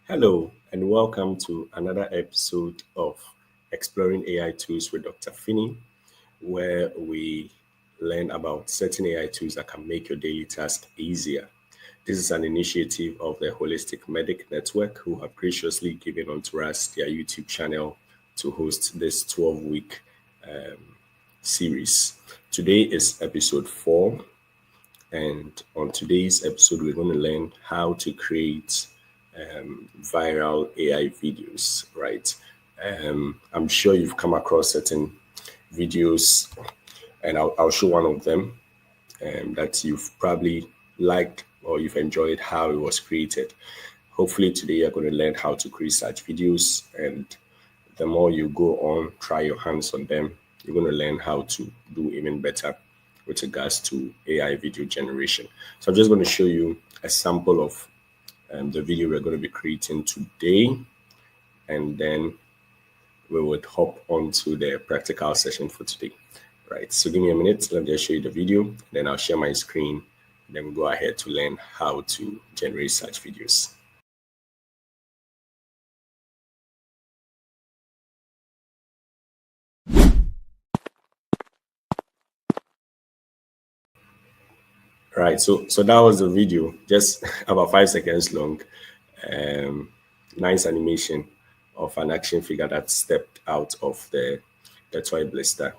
Hello, and welcome to another episode of Exploring AI Tools with Dr. Finney, where we learn about certain AI tools that can make your daily task easier. This is an initiative of the Holistic Medic Network, who have graciously given unto us their YouTube channel to host this 12-week series. Today is episode 4, and on today's episode, we're going to learn how to create viral AI videos, right? I'm sure you've come across certain videos, and I'll show one of them that you've probably liked or you've enjoyed how it was created. Hopefully, today you're going to learn how to create such videos, and the more you go on, try your hands on them, you're going to learn how to do even better with regards to AI video generation. So I'm just going to show you a sample of the video we're going to be creating today, and then we would hop onto the practical session for today. Right. So give me a minute. Let me just show you the video. Then I'll share my screen. Then we'll go ahead to learn how to generate such videos. Right. So that was the video, just about 5 seconds long. Um, nice animation of an action figure that stepped out of the toy blister.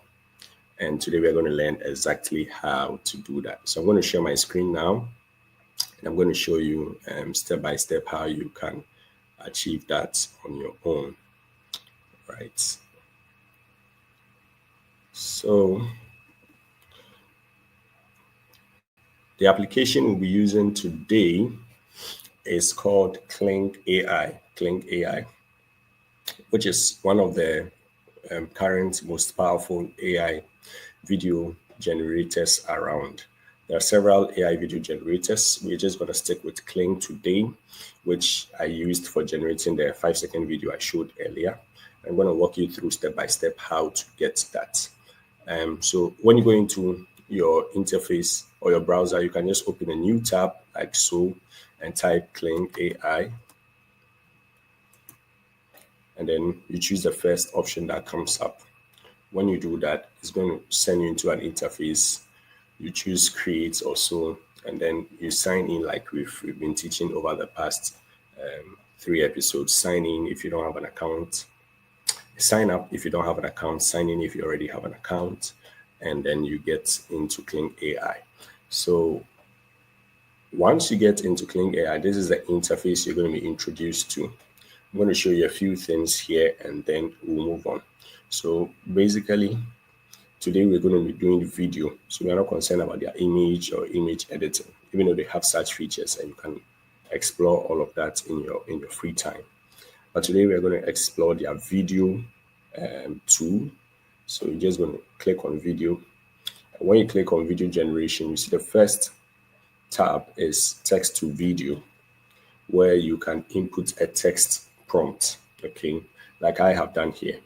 And today we're going to learn exactly how to do that. So I'm going to share my screen now, and I'm going to show you step by step how you can achieve that on your own, right? So the application we'll be using today is called Kling AI. Kling AI, which is one of the current most powerful AI video generators around. There are several AI video generators. We're just going to stick with Kling today, which I used for generating the 5-second video I showed earlier. I'm going to walk you through step by step how to get that. So when you go into your interface or your browser, you can just open a new tab like so and type Kling AI. And then you choose the first option that comes up. When you do that, it's going to send you into an interface. You choose create or so, and then you sign in like we've been teaching over the past 3 episodes. Sign in if you don't have an account. Sign up if you don't have an account. Sign in if you already have an account. And then you get into Kling AI. So once you get into Kling AI, this is the interface you're going to be introduced to. I'm going to show you a few things here, and then we'll move on. So basically, today we're going to be doing video. So we're not concerned about their image or image editing, even though they have such features and you can explore all of that in your free time. But today we're going to explore their video tool. So you're just going to click on video. When you click on video generation, you see the first tab is text to video, where you can input a text prompt, okay, like I have done here.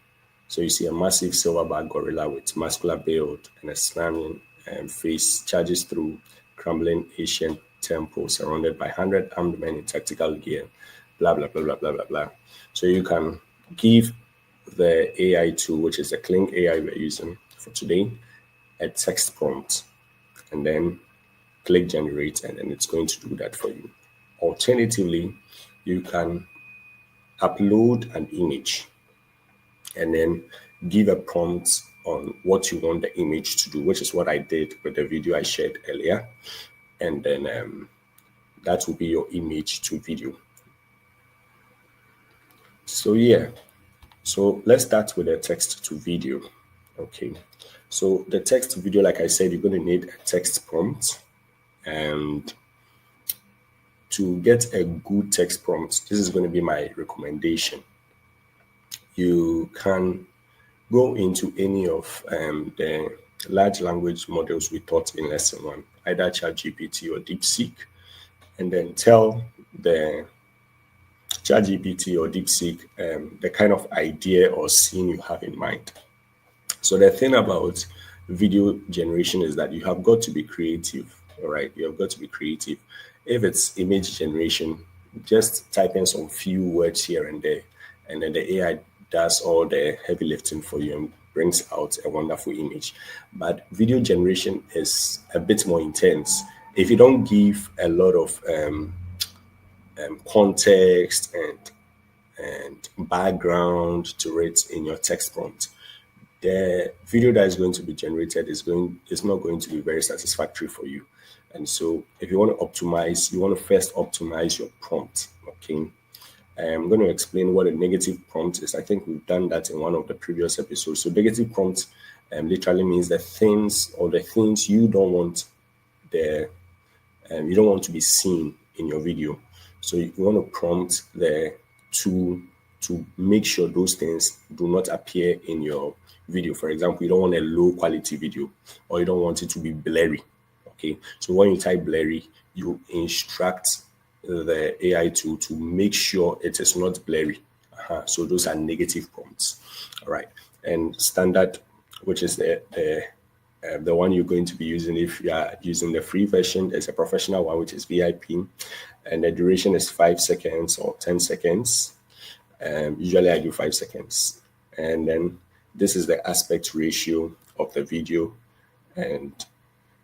So you see a massive silverback gorilla with muscular build and a slamming face charges through crumbling Asian temple surrounded by 100 armed men in tactical gear, blah, blah, blah, blah, blah, blah, blah. So you can give the AI tool, which is the Kling AI we're using for today, a text prompt, and then click generate, and then it's going to do that for you. Alternatively, you can upload an image and then give a prompt on what you want the image to do, which is what I did with the video I shared earlier. And then that will be your image to video. So yeah, so let's start with the text to video. Okay, so the text to video, like I said, you're going to need a text prompt. And to get a good text prompt, this is going to be my recommendation. You can go into any of the large language models we taught in lesson 1, either ChatGPT or DeepSeek, and then tell the ChatGPT or DeepSeek the kind of idea or scene you have in mind. So the thing about video generation is that you have got to be creative, all right? You have got to be creative. If it's image generation, just type in some few words here and there, and then the AI does all the heavy lifting for you and brings out a wonderful image. But video generation is a bit more intense. If you don't give a lot of context and background to it in your text prompt, the video that is going to be generated is not going to be very satisfactory for you. And so if you want to optimize, you want to first optimize your prompt. Okay. I'm going to explain what a negative prompt is. I think we've done that in one of the previous episodes. So negative prompt literally means the things you don't want the you don't want to be seen in your video. So you want to prompt the tool to make sure those things do not appear in your video. For example, you don't want a low quality video, or you don't want it to be blurry. Okay, so when you type blurry, you instruct the AI tool to make sure it is not blurry. So those are negative prompts. All right, and standard, which is the one you're going to be using if you are using the free version. There's a professional one, which is VIP, and the duration is 5 seconds or 10 seconds. Usually I do 5 seconds. And then this is the aspect ratio of the video, and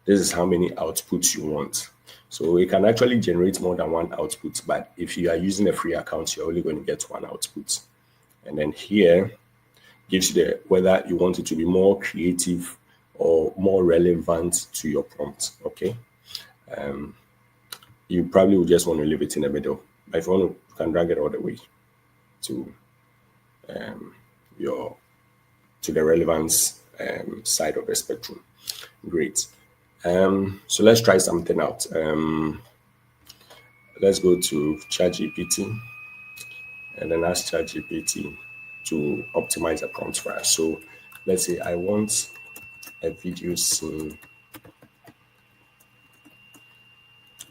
this is how many outputs you want. So you can actually generate more than one output, but if you are using a free account, you're only going to get one output. And then here gives you whether you want it to be more creative or more relevant to your prompt. Okay. You probably would just want to leave it in the middle. But if you want to, you can drag it all the way to your to the relevance side of the spectrum. Great. So let's try something out. Let's go to ChatGPT and then ask ChatGPT to optimize a prompt for us. So let's say I want a video scene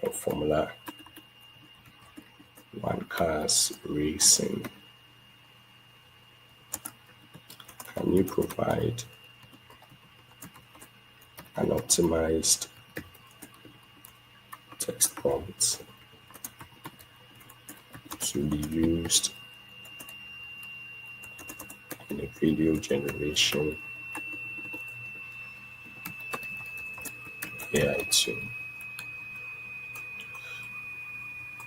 of Formula One cars racing. Can you provide an optimized text prompt to be used in a video generation AI tool?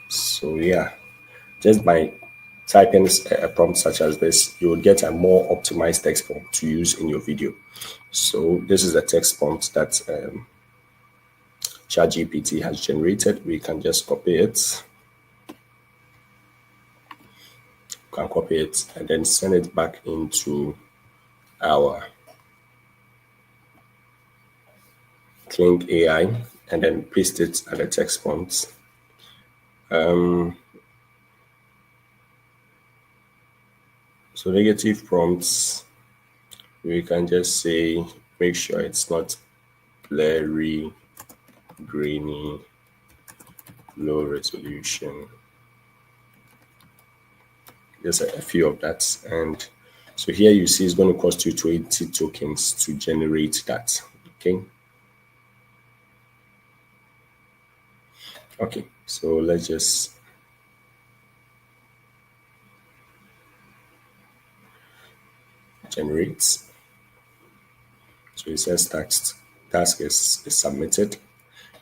So yeah, just by typing a prompt such as this, you will get a more optimized text prompt to use in your video. So this is a text prompt that ChatGPT has generated. We can just copy it. Can copy it and then send it back into our Kling AI and then paste it at the text prompt. So negative prompts, we can just say, make sure it's not blurry, grainy, low resolution. Just a few of that. And so here you see it's going to cost you 20 tokens to generate that. Okay. Okay, so let's just generate. So it says task is submitted.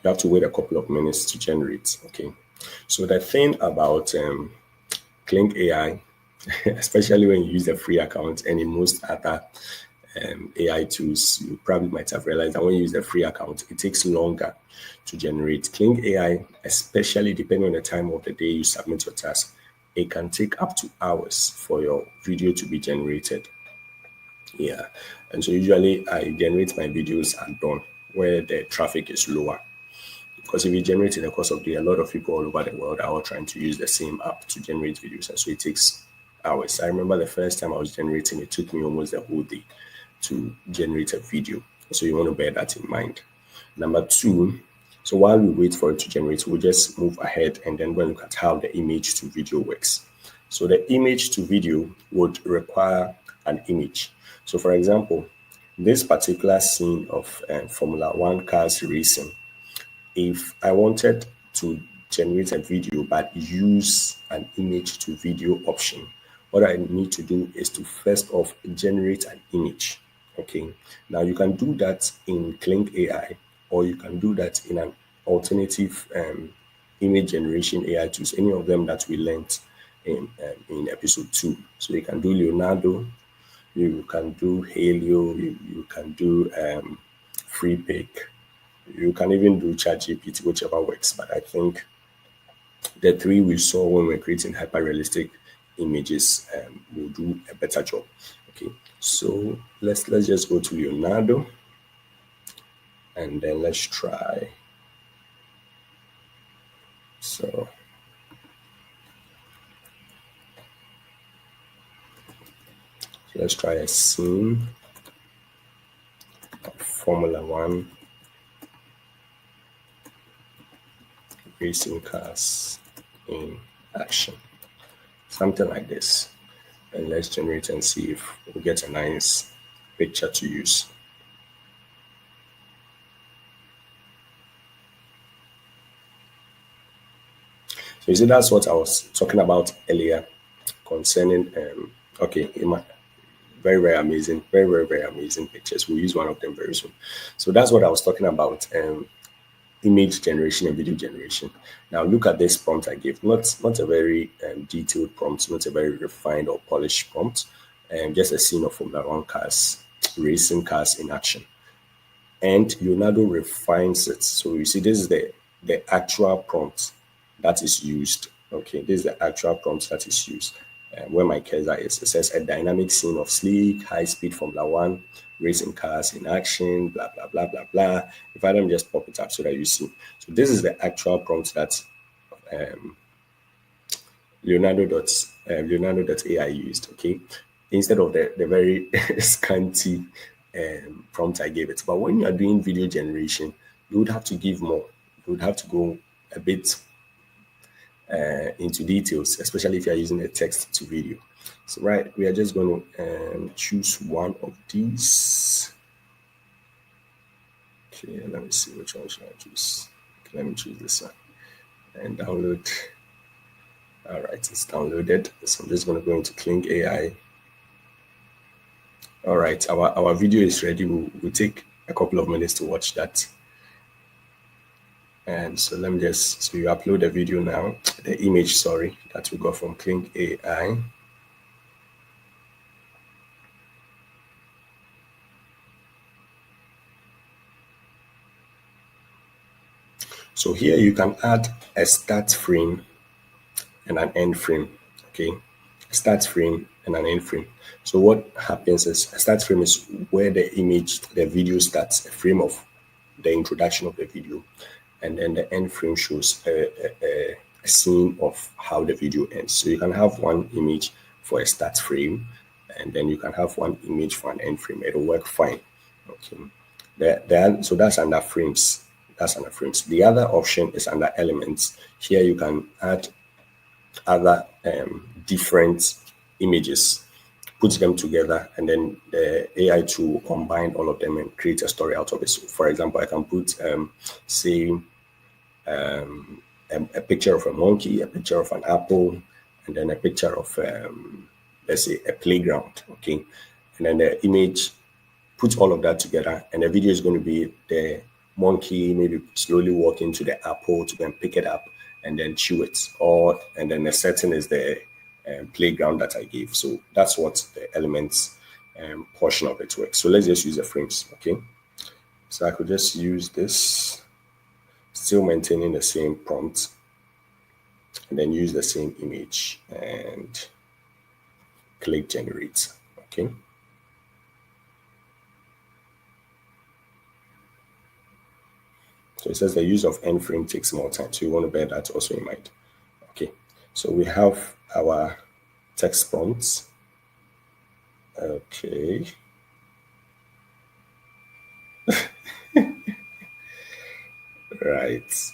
You have to wait a couple of minutes to generate. Okay, so the thing about Kling AI, especially when you use the free account and in most other AI tools, you probably might have realized that when you use the free account, it takes longer to generate. Kling AI, especially depending on the time of the day you submit your task, it can take up to hours for your video to be generated. Yeah, and so usually I generate my videos at dawn where the traffic is lower. Because if you generate in the course of the day, a lot of people all over the world are all trying to use the same app to generate videos, and so it takes hours. I remember the first time I was generating, it took me almost the whole day to generate a video. So you want to bear that in mind. Number two, so while we wait for it to generate, we'll just move ahead and then we'll look at how the image to video works. So the image to video would require an image. So for example, this particular scene of Formula One cars racing, if I wanted to generate a video but use an image to video option, what I need to do is to first off generate an image. Okay, now you can do that in Kling AI, or you can do that in an alternative image generation AI tools, any of them that we learned in episode 2. So you can do Leonardo, you can do Helio, you can do Free Pick, you can even do ChatGPT, whichever works. But I think the three we saw when we're creating hyper realistic images will do a better job. Okay, so let's just go to Leonardo and then let's try. So let's try a scene of Formula One racing cars in action, something like this. And let's generate and see if we get a nice picture to use. So you see, that's what I was talking about earlier concerning okay, very, very amazing, very amazing pictures. We'll use one of them very soon. So that's what I was talking about. Image generation and video generation. Now look at this prompt I gave. Not a very detailed prompt, not a very refined or polished prompt, and just a scene of Formula One cars, racing cars in action. And Leonardo refines it. So you see, this is the actual prompt that is used. Okay, this is the actual prompt that is used. Where my cursor is, it says a dynamic scene of sleek, high-speed Formula One racing cars in action, blah blah blah blah blah. If I don't just pop it up so that you see. So this is the actual prompt that Leonardo.ai used. Okay, instead of the very scanty prompt I gave it. But when you are doing video generation, you would have to give more. You would have to go a bit into details, especially if you are using a text to video. So right, we are just going to choose one of these. Okay, let me see which one should I choose. Okay, let me choose this one and download. All right, it's downloaded. So I'm just going to go into Kling AI. All right, our video is ready. We'll take a couple of minutes to watch that. And so let me just, so you upload the video now, the image, sorry, that we got from Kling AI. So here you can add a start frame and an end frame. Okay, start frame and an end frame. So what happens is a start frame is where the image, the video starts, a frame of the introduction of the video, and then the end frame shows a scene of how the end ends. So you can have one image for a start frame, and then you can have one image for an end frame. It'll work fine. Okay. So that's under frames. That's under frames. The other option is under elements. Here you can add other different images, put them together, and then the AI tool combine all of them and create a story out of it. So for example, I can put, say, a picture of a monkey, a picture of an apple, and then a picture of, let's say, a playground. Okay. And then the image, put all of that together, and the video is going to be the monkey maybe slowly walking to the apple to go and pick it up and then chew it. And then the setting is the playground that I gave. So that's what the elements portion of it works. So let's just use the frames. Okay. So I could just use this, still maintaining the same prompt, and then use the same image and click generate. Okay. So it says the use of end frame takes more time. So you want to bear that also in mind. Okay. So we have our text prompts. Okay. Right.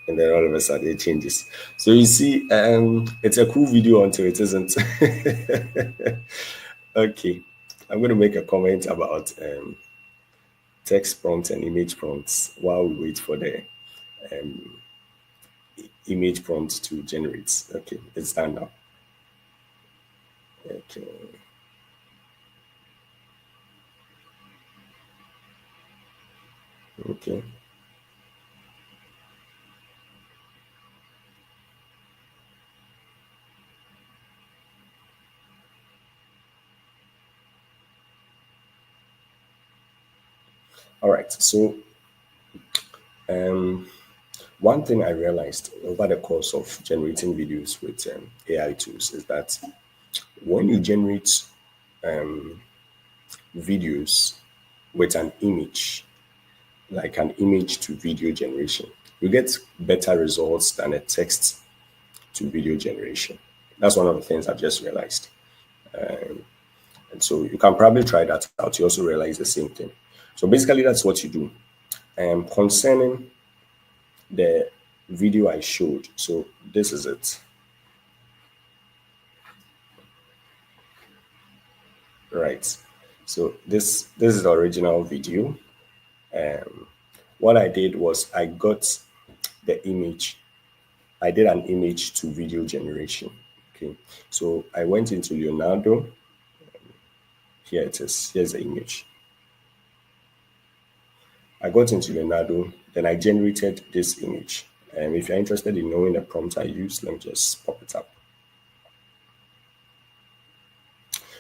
And then all of a sudden it changes. So you see, it's a cool video until it isn't. Okay. I'm going to make a comment about text prompts and image prompts while we wait for the image prompt to generate. Okay, it's done now. Okay. Okay. All right. So um, one thing I realized over the course of generating videos with AI tools is that when you generate videos with an image, like an image to video generation, you get better results than a text to video generation. That's one of the things I've just realized. And so you can probably try that out. You also realize the same thing. So basically, that's what you do. Concerning the video I showed, so this is it, right? So this is the original video. What I did was I got the image. I did an image to video generation. Okay, so I went into Leonardo. Here it is. Here's the image. I got into Leonardo, then I generated this image. And if you're interested in knowing the prompt I used, let me just pop it up.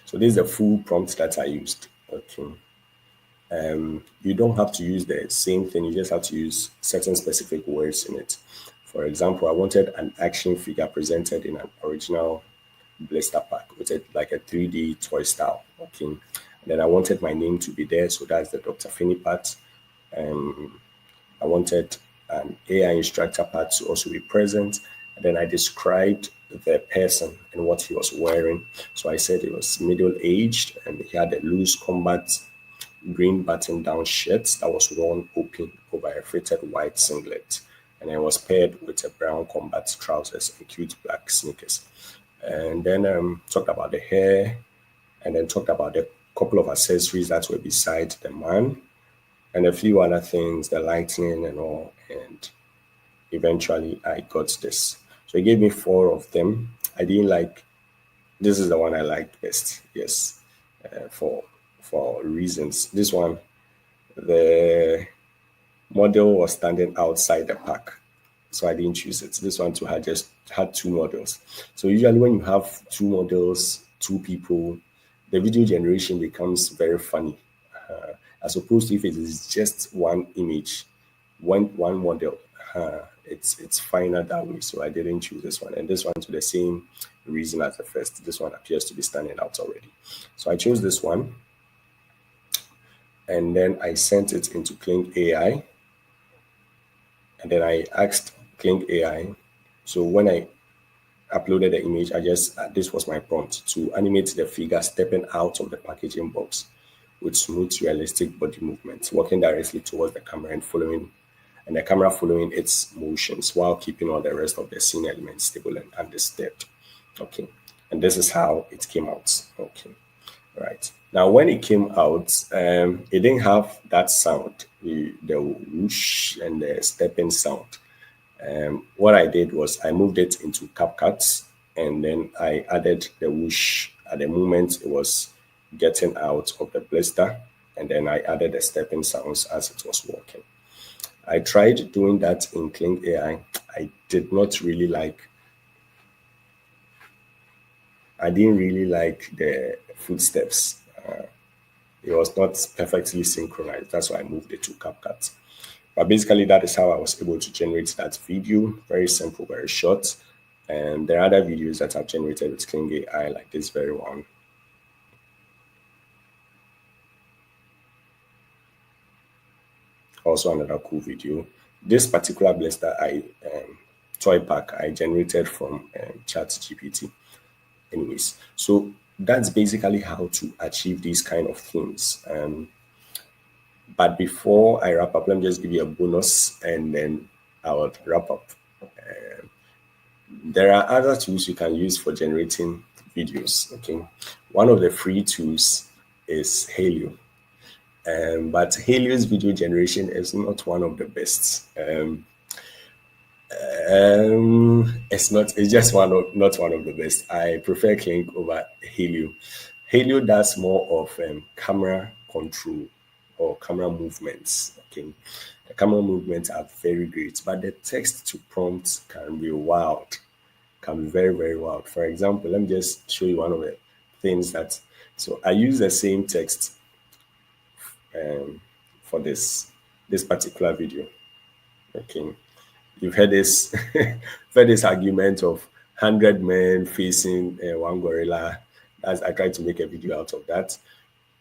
So this is the full prompt that I used. Okay. You don't have to use the same thing. You just have to use certain specific words in it. For example, I wanted an action figure presented in an original blister pack with like a 3D toy style. Okay. And then I wanted my name to be there. So that's the Dr. Finney part. I wanted an AI instructor part to also be present. And then I described the person and what he was wearing. So I said he was middle aged and he had a loose combat green button down shirt that was worn open over a fitted white singlet. And it was paired with a brown combat trousers and cute black sneakers. And then talked about the hair and then talked about the couple of accessories that were beside the man and a few other things, the lightning and all. And eventually I got this. So he gave me four of them. I didn't like, this is the one I liked best. Yes, for reasons. This one, the model was standing outside the pack, so I didn't choose it. This one too had just had two models. So usually when you have two models, two people, the video generation becomes very funny, as opposed to if it is just one image, one model. It's finer that way. So I didn't choose this one, and this one to the same reason as the first. This one appears to be standing out already. So I chose this one, and then I sent it into Kling AI, and then I asked Kling AI. So when I uploaded the image, I just this was my prompt to animate the figure stepping out of the packaging box with smooth, realistic body movements, walking directly towards the camera and the camera following its motions while keeping all the rest of the scene elements stable and undisturbed. Okay, and this is how it came out. Okay, right. Now, when it came out, it didn't have that sound, the whoosh and the stepping sound. What I did was I moved it into CapCut and then I added the whoosh at the moment it was getting out of the blister. And then I added the stepping sounds as it was walking. I tried doing that in Kling AI. Did not really like, I didn't really like the footsteps. It was not perfectly synchronized. That's why I moved it to CapCut. But basically, that is how I was able to generate that video. Very simple, very short. And there are other videos that I've generated with Kling AI, like this very one. Also, another cool video. This particular blister toy pack I generated from Chat GPT. Anyways, so that's basically how to achieve these kind of things. But before I wrap up, let me just give you a bonus and then I will wrap up. There are other tools you can use for generating videos. Okay, one of the free tools is Halio, but Halio's video generation is not one of the best. It's not. It's just not one of the best. I prefer Kling over Helio. Helio does more of camera control or camera movements. Okay, the camera movements are very great, but the text to prompt can be wild. Can be very very wild. For example, let me just show you one of the things that. So I use the same text for this particular video. Okay, you've heard this heard this argument of 100 men facing one gorilla. As I tried to make a video out of that,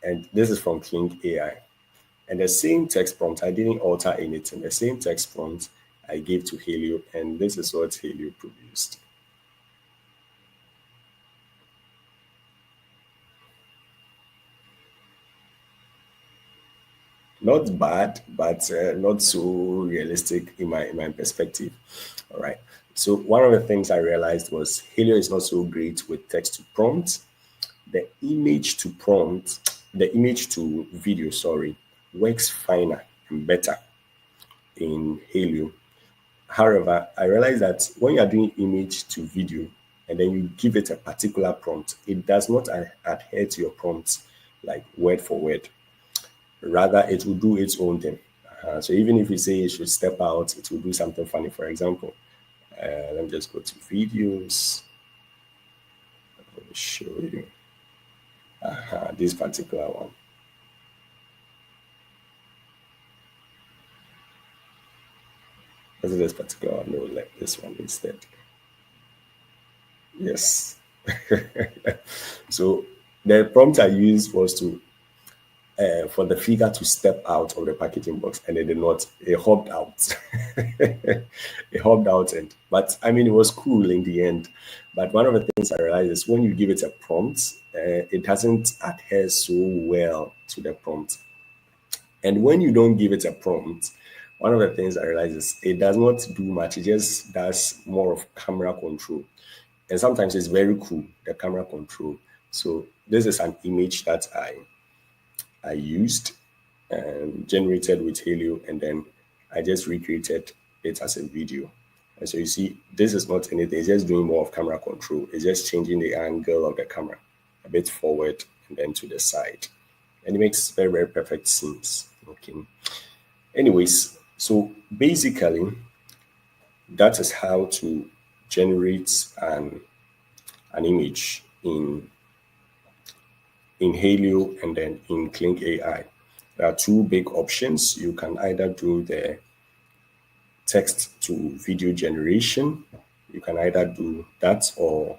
and this is from Kling AI. And the same text prompt, I didn't alter anything. The same text prompt I gave to Helio, and this is what Helio produced. Not bad, but not so realistic in my perspective. All right. So one of the things I realized was Helio is not so great with text to prompt. The image to prompt, the image to video, sorry, works finer and better in Helio. However, I realized that when you are doing image to video and then you give it a particular prompt, it does not adhere to your prompts like word for word. Rather, it will do its own thing. So even if you say it should step out, it will do something funny. For example, let me just go to videos. Let me show you this particular one. This particular one? No, like this one instead. Yes. So the prompt I used was to for the figure to step out of the packaging box, and it did not. It hopped out. It hopped out, and but I mean, it was cool in the end. But one of the things I realized is when you give it a prompt, it doesn't adhere so well to the prompt. And when you don't give it a prompt, one of the things I realize is it does not do much. It just does more of camera control. And sometimes it's very cool, the camera control. So this is an image that I used generated with Helio, and then I just recreated it as a video. And so you see, this is not anything, it's just doing more of camera control. It's just changing the angle of the camera a bit forward and then to the side. And it makes very, very perfect scenes. Okay. Anyways, so basically, that is how to generate an image in Helio and then in Kling AI. There are two big options. You can either do the text to video generation. You can either do that or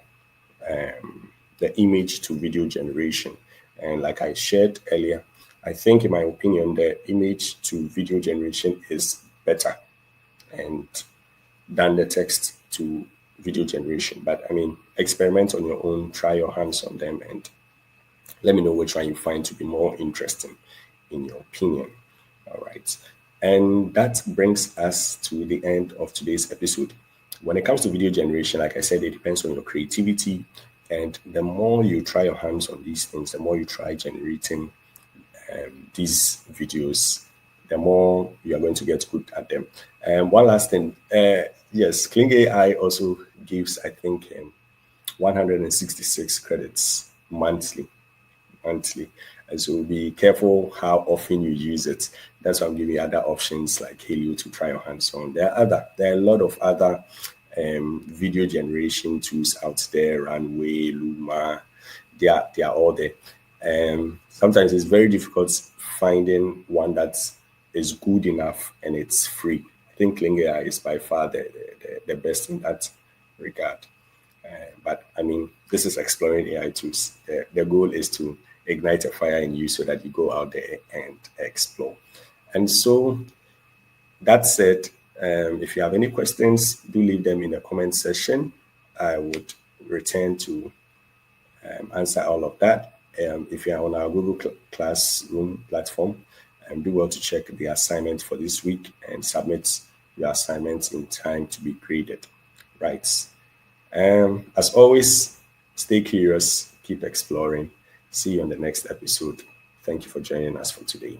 the image to video generation. And like I shared earlier, I think, in my opinion, the image to video generation is better and than the text to video generation. But I mean, experiment on your own, try your hands on them, and let me know which one you find to be more interesting in your opinion. All right. And that brings us to the end of today's episode. When it comes to video generation, like I said, it depends on your creativity. And the more you try your hands on these things, the more you try generating these videos, the more you are going to get good at them. And one last thing, yes, Kling AI also gives, I think, 166 credits monthly. And so be careful how often you use it. That's why I'm giving you other options like Helio to try your hands on. There are a lot of other video generation tools out there, Runway, Luma. They are all there. Sometimes it's very difficult finding one that is good enough and it's free. I think Kling AI is by far the best in that regard. But I mean, this is exploring AI tools. The goal is to ignite a fire in you so that you go out there and explore. And so that said, if you have any questions, do leave them in the comment section. I would return to answer all of that. If you are on our Google Classroom platform, do well to check the assignment for this week and submit your assignments in time to be graded. Right. As always, stay curious, keep exploring. See you on the next episode. Thank you for joining us for today.